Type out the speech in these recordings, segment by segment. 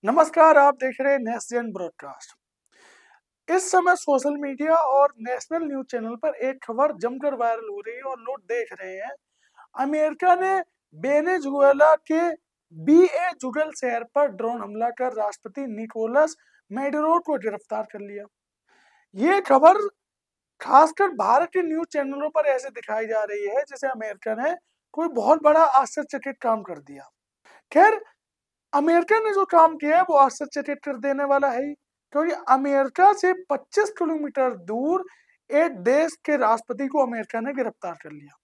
नमस्कार, आप देख रहे हैं नेक्स्ट जेन ब्रॉडकास्ट। इस समय सोशल मीडिया और नेशनल न्यूज़ चैनल पर एक खबर जमकर वायरल हो रही है और लोग देख रहे हैं। अमेरिका ने वेनेजुएला के बीए जुगल शहर पर ड्रोन हमला कर राष्ट्रपति निकोलस मैडुरो को गिरफ्तार कर लिया। ये खबर खासकर भारत के न्यूज़ चैनलों पर ऐसे दिखाई जा रही है जैसे अमेरिका ने कोई बहुत बड़ा आश्चर्यचकित काम कर दिया। खैर, अमेरिका ने जो काम किया है वो आश्चर्यचकित कर देने वाला है ही, क्योंकि अमेरिका से 25 किलोमीटर दूर एक देश के राष्ट्रपति को अमेरिका ने गिरफ्तार कर लिया।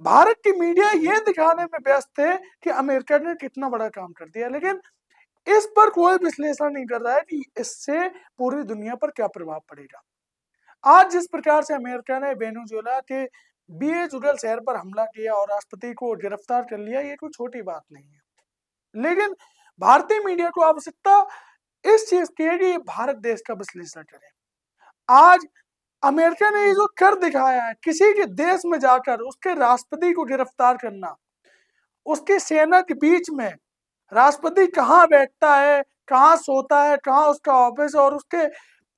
भारत की मीडिया ये दिखाने में व्यस्त है कि अमेरिका ने कितना बड़ा काम कर दिया, लेकिन इस पर कोई विश्लेषण नहीं कर रहा है कि इससे पूरी दुनिया पर क्या प्रभाव पड़ेगा। आज जिस प्रकार से अमेरिका ने वेनेजुएला के बीए जुगल शहर पर हमला किया और राष्ट्रपति को गिरफ्तार कर लिया, ये कोई छोटी बात नहीं है। लेकिन भारतीय मीडिया को आवश्यकता इस चीज की है कि भारत देश का विश्लेषण करे। आज अमेरिका ने ये जो कर दिखाया है, किसी के देश में जाकर उसके राष्ट्रपति को गिरफ्तार करना, उसकी सेना के बीच में राष्ट्रपति कहाँ बैठता है, कहाँ सोता है, कहाँ उसका ऑफिस, और उसके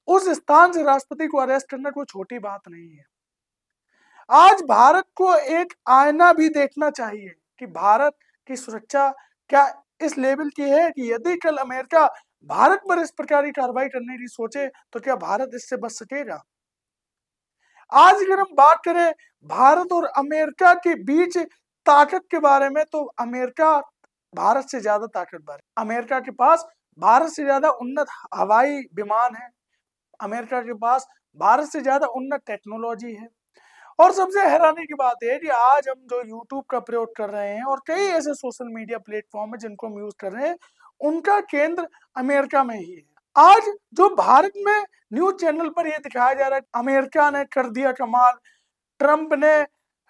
उस स्थान से राष्ट्रपति को अरेस्ट करना कोई छोटी बात नहीं है। आज भारत को एक आईना भी देखना चाहिए कि भारत की सुरक्षा क्या इस लेवल की है कि यदि कल अमेरिका भारत पर इस प्रकार की कार्रवाई करने की सोचे तो क्या भारत इससे बच सकेगा। आज अगर हम बात करें भारत और अमेरिका के बीच ताकत के बारे में, तो अमेरिका भारत से ज्यादा ताकतवर है। अमेरिका के पास भारत से ज्यादा उन्नत हवाई विमान है, अमेरिका के पास भारत से ज्यादा उन्नत टेक्नोलॉजी है। और सबसे हैरानी की बात है कि आज हम जो YouTube का प्रयोग कर रहे हैं और कई ऐसे सोशल मीडिया प्लेटफॉर्म है जिनको हम यूज कर रहे हैं, उनका केंद्र अमेरिका में ही है। आज जो भारत में न्यूज चैनल पर यह दिखाया जा रहा है अमेरिका ने कर दिया कमाल, ट्रंप ने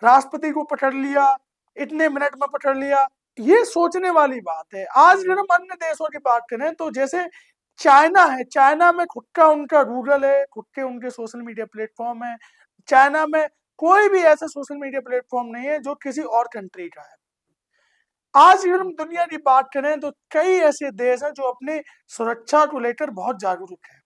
राष्ट्रपति को पकड़ लिया, इतने मिनट में पकड़ लिया, ये सोचने वाली बात है। आज अगर हम अन्य देशों की बात करें तो जैसे चाइना है, चाइना में खुद का उनका गूगल है, खुद के उनके सोशल मीडिया प्लेटफॉर्म है। चाइना में कोई भी ऐसा सोशल मीडिया प्लेटफॉर्म नहीं है जो किसी और कंट्री का है। आज अगर हम दुनिया की बात करें तो कई ऐसे देश हैं जो अपनी सुरक्षा को लेकर बहुत जागरूक हैं,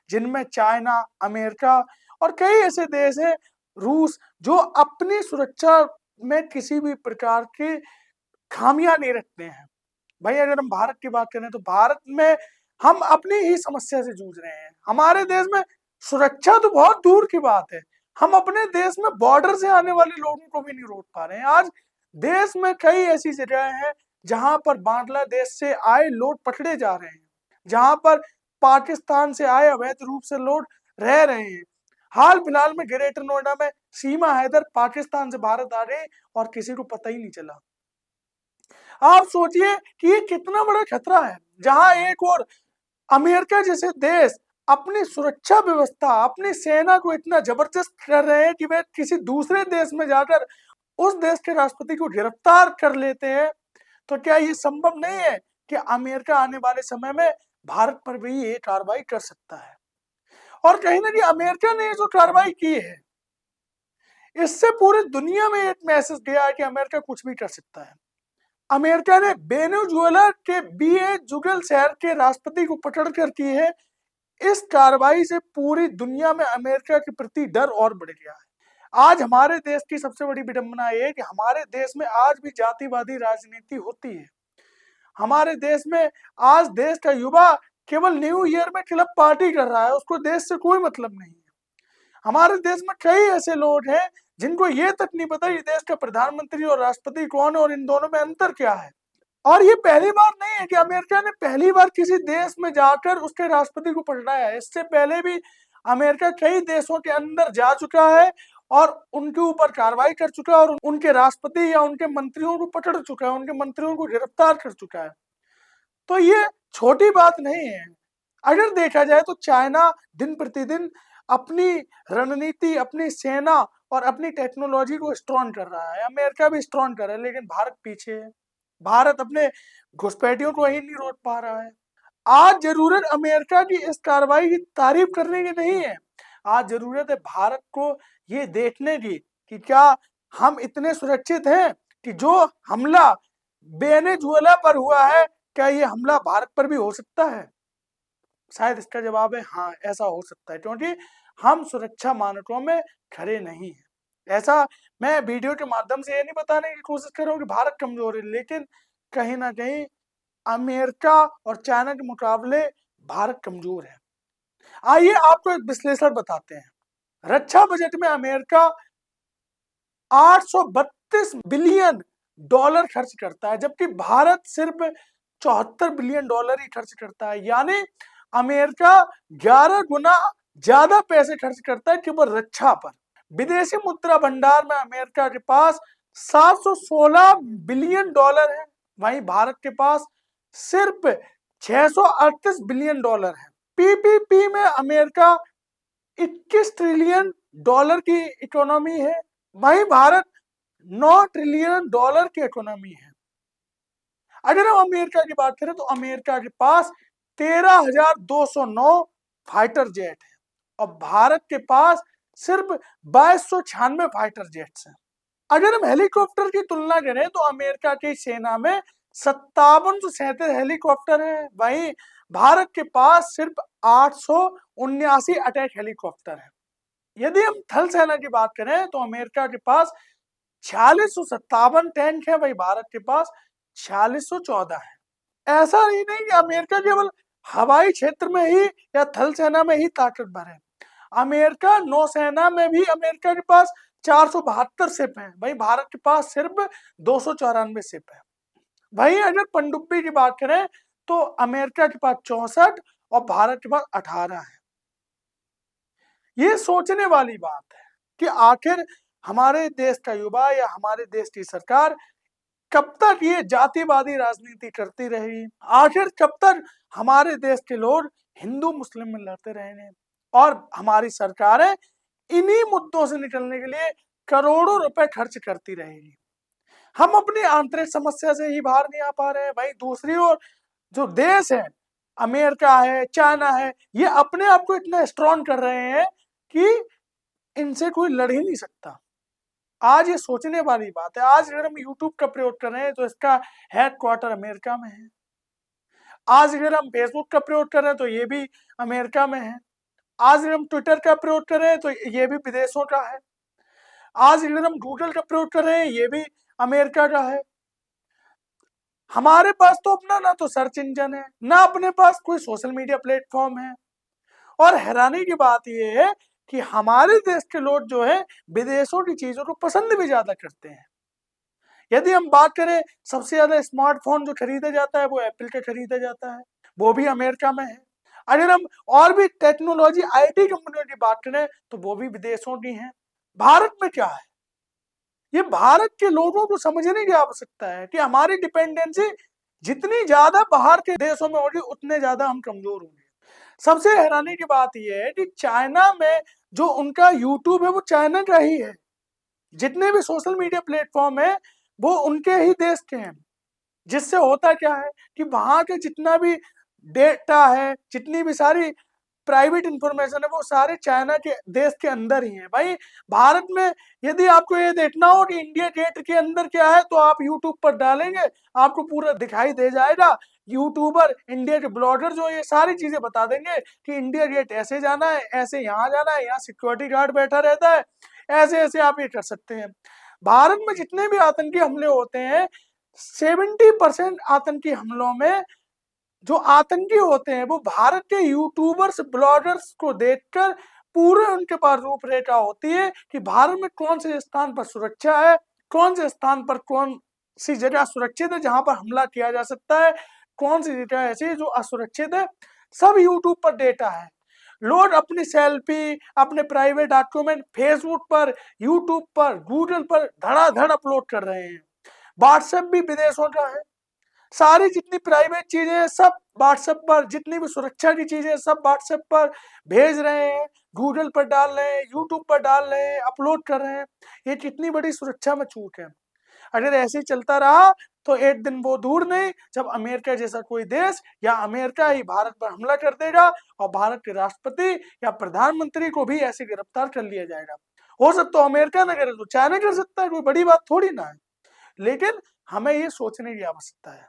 जिनमें चाइना, अमेरिका और कई ऐसे देश हैं, रूस, जो अपनी सुरक्षा में किसी भी प्रकार की खामियां नहीं रखते हैं। भाई अगर हम भारत की बात करें तो भारत में हम अपनी ही समस्या से जूझ रहे हैं। हमारे देश में सुरक्षा तो बहुत दूर की बात है, हम अपने देश में बॉर्डर से आने वाले लोगों को भी नहीं रोक पा रहे हैं। आज देश में कई ऐसी जगह हैं जहां पर बांग्लादेश से आए लोग पकड़े जा रहे हैं, जहां पर पाकिस्तान से आए अवैध रूप से लोग रह रहे हैं। हाल फिलहाल में ग्रेटर नोएडा में सीमा हैदर पाकिस्तान से भारत आ गई और किसी को पता ही नहीं चला। आप सोचिए कि ये कितना बड़ा खतरा है, जहां एक और अमेरिका जैसे देश अपनी सुरक्षा व्यवस्था, अपनी सेना को इतना जबरदस्त कर रहे हैं कि वे किसी दूसरे देश में जाकर उस देश के राष्ट्रपति को गिरफ्तार कर लेते हैं। तो क्या ये संभव नहीं है कि अमेरिका आने वाले समय में भारत पर भी ये कार्रवाई कर सकता है। और कहीं ना कहीं अमेरिका ने जो कार्रवाई की है, इससे पूरी दुनिया में एक मैसेज गया है कि अमेरिका कुछ भी कर सकता है। अमेरिका ने वेनेजुएला के बीए जुगल शहर के राष्ट्रपति को पकड़ कर की है। इस कार्रवाई से पूरी दुनिया में अमेरिका के प्रति डर और बढ़ गया है। आज हमारे देश की सबसे बड़ी विडंबना ये है कि हमारे देश में आज भी जातिवादी राजनीति होती है। हमारे देश में आज देश का युवा केवल न्यू ईयर में क्लब पार्टी कर रहा है, उसको देश से कोई मतलब नहीं है। हमारे देश में कई ऐसे लोग हैं जिनको ये तक नहीं पता कि देश का प्रधानमंत्री और राष्ट्रपति कौन है और इन दोनों में अंतर क्या है। और ये पहली बार नहीं है कि अमेरिका ने पहली बार किसी देश में जाकर उसके राष्ट्रपति को पकड़ाया है। इससे पहले भी अमेरिका कई देशों के अंदर जा चुका है और उनके ऊपर कार्रवाई कर चुका है और उनके राष्ट्रपति या उनके मंत्रियों को पकड़ चुका है, उनके मंत्रियों को गिरफ्तार कर चुका है। तो ये छोटी बात नहीं है। अगर देखा जाए तो चाइना दिन प्रतिदिन अपनी रणनीति, अपनी सेना और अपनी टेक्नोलॉजी को स्ट्रॉन्ग कर रहा है, अमेरिका भी स्ट्रॉन्ग कर रहा है, लेकिन भारत पीछे है। भारत अपने घुसपैठियों को ही नहीं रोक पा रहा है। आज जरूरत अमेरिका की इस कार्रवाई की तारीफ करने की नहीं है, आज जरूरत है भारत को ये देखने की कि क्या हम इतने सुरक्षित हैं कि जो हमला वेनेजुएला पर हुआ है क्या ये हमला भारत पर भी हो सकता है? शायद इसका जवाब है हाँ, ऐसा हो सकता है, क्योंकि हम सुरक्षा मानकों में खरे नहीं हैं। ऐसा मैं वीडियो के माध्यम से ये नहीं बताने की कोशिश कर रहा हूँ कि भारत कमजोर है, लेकिन कहीं न कहीं अमेरिका और चाइना के मुकाबले भारत कमजोर है। आइए आपको एक विश्लेषण बताते हैं। रक्षा बजट में अमेरिका 832 बिलियन डॉलर खर्च करता है, जबकि भारत सिर्फ 74 बिलियन डॉलर ही खर्च करता है। यानी अमेरिका 11 गुना ज्यादा पैसे खर्च करता है केवल रक्षा पर। विदेशी मुद्रा भंडार में अमेरिका के पास 716 बिलियन डॉलर है, वहीं भारत के पास सिर्फ 638 बिलियन डॉलर है। पीपीपी में अमेरिका 21 ट्रिलियन डॉलर की इकोनॉमी है, वहीं भारत 9 ट्रिलियन डॉलर की इकोनॉमी है। अगर हम अमेरिका की बात करें तो अमेरिका के पास 13,209 फाइटर जेट है और भारत के पास सिर्फ 2296 फाइटर जेट्स हैं। अगर हम हेलीकॉप्टर की तुलना करें तो अमेरिका की सेना में 5737 हेलीकॉप्टर है, वहीं भारत के पास सिर्फ 879 अटैक हेलीकॉप्टर है। यदि हम थल सेना की बात करें तो अमेरिका के पास 4657 टैंक है, वहीं भारत के पास 4614 है। ऐसा ही नहीं कि अमेरिका केवल हवाई क्षेत्र में ही या थल सेना में ही ताकतवर है। अमेरिका नौसेना में भी अमेरिका के पास 472 शिप हैं, वहीं भारत के पास सिर्फ 294 शिप है। वहीं अगर पनडुब्बी की बात करें तो अमेरिका के पास 64 और भारत के पास 18 है। ये सोचने वाली बात है कि आखिर हमारे देश का युवा या हमारे देश की सरकार कब तक ये जातिवादी राजनीति करती रहेगी? आखिर कब तक हमारे देश के लोग हिंदू मुस्लिम में लड़ते रहेंगे और हमारी सरकारें इन्हीं मुद्दों से निकलने के लिए करोड़ों रुपए खर्च करती रहेगी? हम अपनी आंतरिक समस्या से ही बाहर नहीं आ पा रहे हैं। भाई दूसरी ओर जो देश है, अमेरिका है, चाइना है, ये अपने आप को इतना स्ट्रॉन्ग कर रहे हैं कि इनसे कोई लड़ ही नहीं सकता। आज ये सोचने वाली बात है। आज अगर हम यूट्यूब का प्रयोग कर रहे हैं तो इसका हेडक्वार्टर अमेरिका में है। आज अगर हम फेसबुक का प्रयोग कर रहे हैं तो ये भी अमेरिका में है। आज अगर हम ट्विटर का प्रयोग कर रहे हैं तो ये भी विदेशों का है। आज अगर हम गूगल का प्रयोग कर रहे हैं ये भी अमेरिका का है। हमारे पास तो अपना ना तो सर्च इंजन है, ना अपने पास कोई सोशल मीडिया प्लेटफॉर्म है। और हैरानी की बात यह है कि हमारे देश के लोग जो है विदेशों की चीजों को पसंद भी ज्यादा करते हैं। यदि हम बात करें सबसे ज्यादा स्मार्टफोन जो खरीदा जाता है वो एप्पल का खरीदा जाता है, वो भी अमेरिका में है। अगर हम और भी टेक्नोलॉजी आईटी कंपनियों की बात करें तो वो भी विदेशों की हैं। भारत में क्या है, ये भारत के लोगों को समझने की आवश्यकता है कि हमारी डिपेंडेंसी जितनी ज्यादा बाहर के देशों में होगी उतने ज्यादा हम कमजोर होंगे। सबसे हैरानी की बात यह है कि चाइना में जो उनका यूट्यूब है वो चाइना का ही है। जितने भी सोशल मीडिया प्लेटफॉर्म है वो उनके ही देश के हैं। जिससे होता क्या है कि वहां के जितना भी डेटा है, जितनी भी सारी प्राइवेट इंफॉर्मेशन है वो सारे चाइना के देश के अंदर ही है। भाई भारत में यदि आपको ये देखना हो कि इंडिया गेट के अंदर क्या है तो आप यूट्यूब पर डालेंगे, आपको पूरा दिखाई दे जाएगा। यूट्यूबर, इंडिया के ब्लॉगर जो ये सारी चीजें बता देंगे कि इंडिया गेट ऐसे जाना है, ऐसे यहाँ जाना है, यहाँ सिक्योरिटी गार्ड बैठा रहता है, ऐसे ऐसे आप ये कर सकते हैं। भारत में जितने भी आतंकी हमले होते हैं 70% आतंकी हमलों में जो आतंकी होते हैं वो भारत के यूट्यूबर्स, ब्लॉगर्स को देखकर पूरे उनके पास रूपरेखा होती है कि भारत में कौन से स्थान पर सुरक्षा है, कौन से स्थान पर कौन सी जगह सुरक्षित है जहां पर हमला किया जा सकता है, कौन सी जगह ऐसी है जो असुरक्षित है। सब यूट्यूब पर डेटा है। लोग अपनी सेल्फी, अपने प्राइवेट डॉक्यूमेंट फेसबुक पर, यूट्यूब पर, गूगल पर धड़ाधड़ अपलोड कर रहे हैं। व्हाट्सएप भी विदेशों का है। सारी जितनी प्राइवेट चीजें हैं सब व्हाट्सएप पर, जितनी भी सुरक्षा की चीजें सब व्हाट्सएप पर भेज रहे हैं, गूगल पर डाल रहे हैं, यूट्यूब पर डाल रहे हैं, अपलोड कर रहे हैं। ये कितनी बड़ी सुरक्षा में चूक है। अगर ऐसे ही चलता रहा तो एक दिन वो दूर नहीं जब अमेरिका जैसा कोई देश या अमेरिका ही भारत पर हमला कर देगा और भारत के राष्ट्रपति या प्रधानमंत्री को भी ऐसे गिरफ्तार कर लिया जाएगा। हो सकता है अमेरिका न करे तो चाइना कर सकता है, कोई बड़ी बात थोड़ी ना है। लेकिन हमें ये सोचने की आवश्यकता है।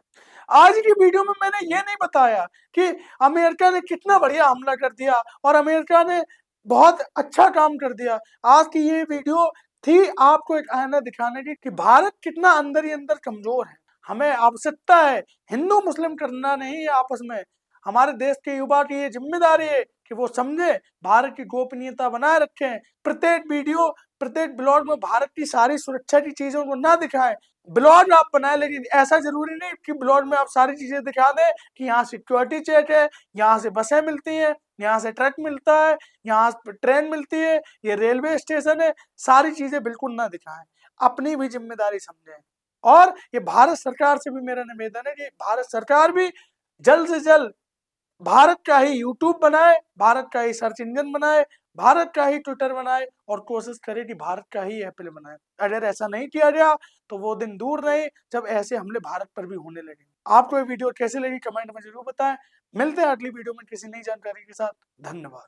आज की वीडियो में मैंने ये नहीं बताया कि अमेरिका ने कितना बढ़िया हमला कर दिया और अमेरिका ने बहुत अच्छा काम कर दिया। आज की ये वीडियो थी आपको एक आईना दिखाने की कि भारत कितना अंदर ही अंदर कमजोर है। हमें आवश्यकता है हिंदू मुस्लिम करना नहीं है आपस में। हमारे देश के युवा की ये जिम्मेदारी है कि वो समझे, भारत की गोपनीयता बनाए रखें। प्रत्येक वीडियो, प्रत्येक ब्लॉग में भारत की सारी सुरक्षा की चीजों को ना दिखाएं। ब्लॉग आप बनाए, लेकिन ऐसा जरूरी नहीं कि ब्लॉग में आप सारी चीजें दिखा दें कि यहाँ सिक्योरिटी चेक है, यहाँ से बसें मिलती हैं, यहाँ से ट्रक मिलता है, यहाँ से ट्रेन मिलती है, ये रेलवे स्टेशन है। सारी चीजें बिल्कुल ना दिखाएं, अपनी भी जिम्मेदारी समझें। और ये भारत सरकार से भी मेरा निवेदन है कि भारत सरकार भी जल्द से जल्द भारत का ही यूट्यूब बनाए, भारत का ही सर्च इंजन बनाए, भारत का ही ट्विटर बनाए और कोशिश करे कि भारत का ही एप्पल बनाए। अगर ऐसा नहीं किया गया तो वो दिन दूर नहीं जब ऐसे हमले भारत पर भी होने लगे। आपको ये वीडियो कैसी लगी कमेंट में जरूर बताएं। मिलते हैं अगली वीडियो में किसी नई जानकारी के साथ। धन्यवाद।